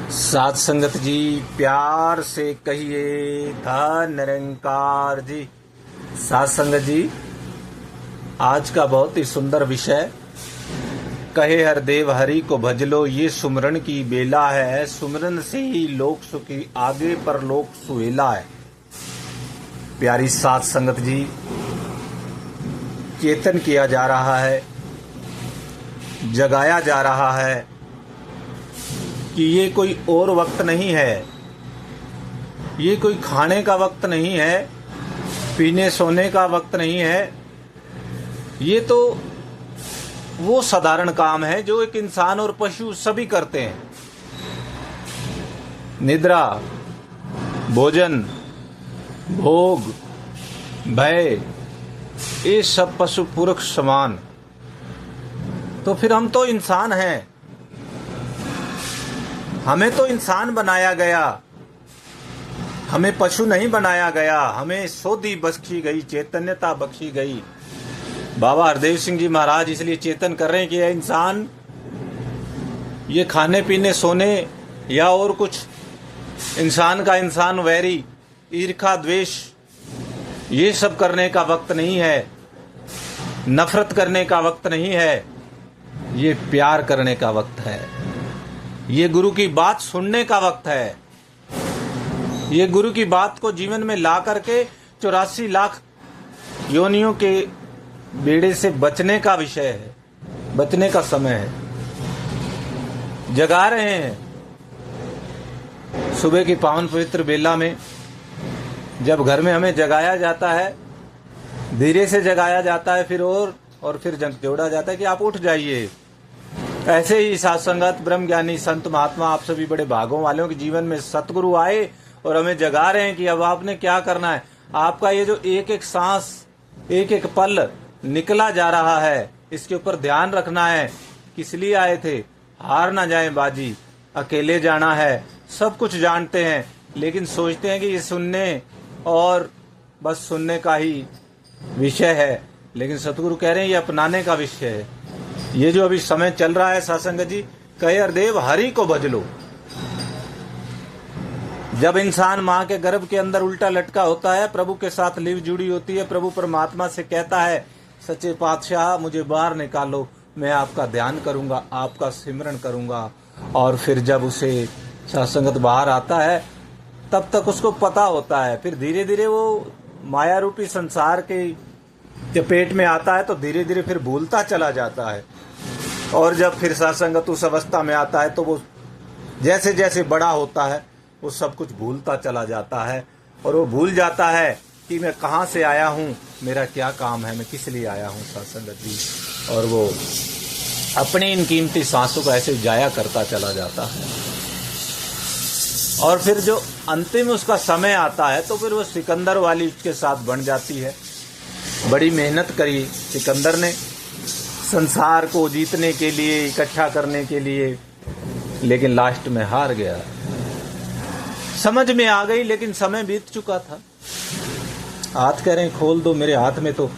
साध संगत जी, प्यार से कहिए धन निरंकार जी। साध संगत जी, आज का बहुत ही सुंदर विषय, कहे हर देव हरि को भज लो, ये सुमरन की बेला है। सुमरन से ही लोक सुखी, आगे पर लोक सुहेला है। प्यारी साध संगत जी, चेतन किया जा रहा है, जगाया जा रहा है कि ये कोई और वक्त नहीं है, ये कोई खाने का वक्त नहीं है, पीने सोने का वक्त नहीं है। ये तो वो साधारण काम है जो एक इंसान और पशु सभी करते हैं। निद्रा, भोजन, भोग, भय, ये सब पशु पुरुष समान। तो फिर हम तो इंसान हैं, हमें तो इंसान बनाया गया, हमें पशु नहीं बनाया गया। हमें सोधी बख्शी गई, चैतन्यता बख्शी गई। बाबा हरदेव सिंह जी महाराज इसलिए चेतन कर रहे हैं कि यह इंसान ये खाने पीने सोने या और कुछ इंसान का इंसान वैरी, ईर्खा द्वेष, ये सब करने का वक्त नहीं है। नफरत करने का वक्त नहीं है, ये प्यार करने का वक्त है। ये गुरु की बात सुनने का वक्त है। ये गुरु की बात को जीवन में ला करके 84 लाख योनियों के बेड़े से बचने का विषय है, बचने का समय है। जगा रहे हैं सुबह की पावन पवित्र बेला में। जब घर में हमें जगाया जाता है, धीरे से जगाया जाता है, फिर और फिर जोड़ा जाता है कि आप उठ जाइए। ऐसे ही साध संगत, ब्रह्म ज्ञानी, संत महात्मा, आप सभी बड़े भागों वालों के जीवन में सतगुरु आए और हमें जगा रहे हैं कि अब आपने क्या करना है। आपका ये जो एक एक सांस, एक एक पल निकला जा रहा है, इसके ऊपर ध्यान रखना है। किस लिए आए थे? हार ना जाए बाजी, अकेले जाना है। सब कुछ जानते हैं, लेकिन सोचते हैं कि ये सुनने और बस सुनने का ही विषय है। लेकिन सतगुरु कह रहे हैं ये अपनाने का विषय है। ये जो अभी समय चल रहा है साध संगत जी, कहे हर देव हरि को भज लो। जब इंसान माँ के गर्भ के अंदर उल्टा लटका होता है, प्रभु के साथ लिव जुड़ी होती है, प्रभु परमात्मा से कहता है सच्चे पातशाह मुझे बाहर निकालो, मैं आपका ध्यान करूंगा, आपका सिमरन करूंगा। और फिर जब उसे साध संगत बाहर आता है, तब तक उसको पता होता है। फिर धीरे धीरे वो माया रूपी संसार के चपेट में आता है, तो धीरे धीरे फिर भूलता चला जाता है। और जब फिर साध संगत उस अवस्था में आता है, तो वो जैसे जैसे बड़ा होता है, वो सब कुछ भूलता चला जाता है। और वो भूल जाता है कि मैं कहाँ से आया हूँ, मेरा क्या काम है, मैं किस लिए आया हूँ साध संगत जी। और वो अपनी इन कीमती सांसों को ऐसे जाया करता चला जाता है। और फिर जो अंतिम उसका समय आता है, तो फिर वो सिकंदर वाली के साथ बन जाती है। बड़ी मेहनत करी सिकंदर ने संसार को जीतने के लिए, इकट्ठा करने के लिए, लेकिन लास्ट में हार गया। समझ में आ गई, लेकिन समय बीत चुका था। हाथ कह रहे हैं खोल दो, मेरे हाथ में तो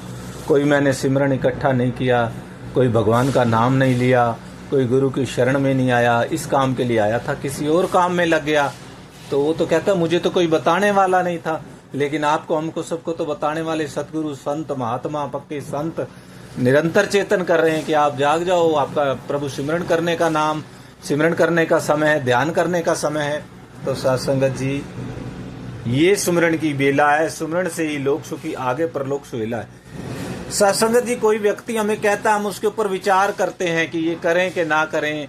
कोई मैंने सिमरन इकट्ठा नहीं किया, कोई भगवान का नाम नहीं लिया, कोई गुरु की शरण में नहीं आया। इस काम के लिए आया था, किसी और काम में लग गया। तो वो तो कहता मुझे तो कोई बताने वाला नहीं था। लेकिन आपको, हमको, सबको तो बताने वाले सतगुरु, संत महात्मा, पक्के संत निरंतर चेतन कर रहे हैं कि आप जाग जाओ, आपका प्रभु सिमरन करने का नाम, सिमरन करने का समय है, ध्यान करने का समय है। तो साध संगत जी, ये सुमरन की बेला है। सुमरन से ही लोक सुखी, आगे पर लोक सुहेला है। साध संगत जी, कोई व्यक्ति हमें कहता है, हम उसके ऊपर विचार करते हैं कि ये करें कि ना करें,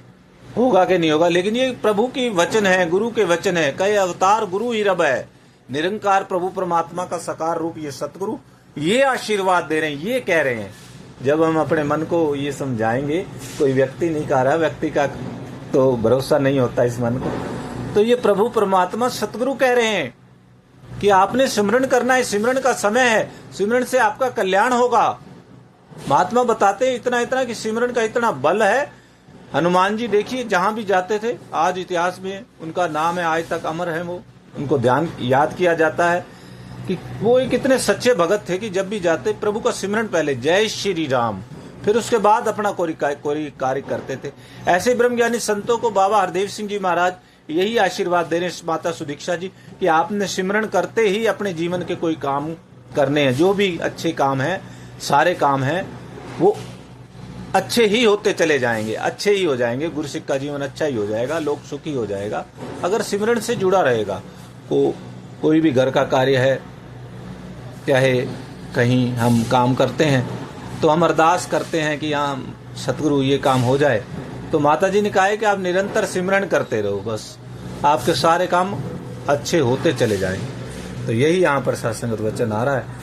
होगा कि नहीं होगा। लेकिन ये प्रभु की वचन है, गुरु के वचन है। कई अवतार गुरु ही रब है, निरंकार प्रभु परमात्मा का साकार रूप ये सतगुरु ये आशीर्वाद दे रहे हैं, ये कह रहे हैं। जब हम अपने मन को ये समझाएंगे, कोई व्यक्ति नहीं कह रहा, व्यक्ति का तो भरोसा नहीं होता इस मन को, तो ये प्रभु परमात्मा सतगुरु कह रहे हैं कि आपने सिमरन करना है, सिमरन का समय है, सिमरन से आपका कल्याण होगा। महात्मा बताते हैं इतना इतना कि सिमरन का इतना बल है। हनुमान जी देखिए जहां भी जाते थे, आज इतिहास में उनका नाम है, आज तक अमर है। वो उनको ध्यान याद किया जाता है कि वो एक इतने सच्चे भगत थे कि जब भी जाते प्रभु का सिमरन पहले, जय श्री राम, फिर उसके बाद अपना कोई कार्य करते थे। ऐसे ब्रह्मज्ञानी संतों को बाबा हरदेव सिंह जी महाराज यही आशीर्वाद दे रहे हैं माता सुदीक्षा जी कि आपने सिमरन करते ही अपने जीवन के कोई काम करने हैं, जो भी अच्छे काम हैं, सारे काम हैं वो अच्छे ही होते चले जाएंगे, अच्छे ही हो जाएंगे। गुरसिक का जीवन अच्छा ही हो जाएगा, लोग सुखी हो जाएगा अगर सिमरन से जुड़ा रहेगा। कोई भी घर का कार्य है, चाहे कहीं हम काम करते हैं तो हम अरदास करते हैं कि यहाँ सतगुरु ये काम हो जाए, तो माता जी ने कहा है कि आप निरंतर सिमरन करते रहो, बस आपके सारे काम अच्छे होते चले जाएंगे। तो यही यहाँ पर सत्संगत वचन आ रहा है।